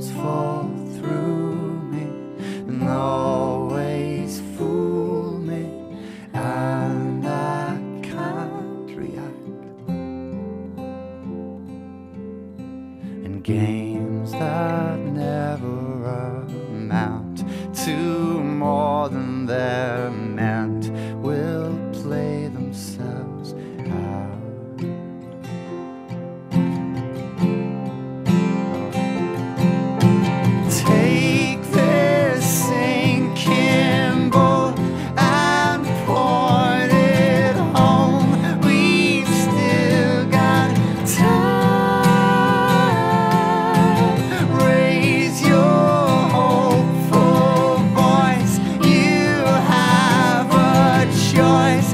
walls fall through me and always fool me, and I can't react. And games that never amount to more than they're meant will play themselves out. Take this sinking boat and point it home. We've still got time. Raise your hopeful voice. You have a choice.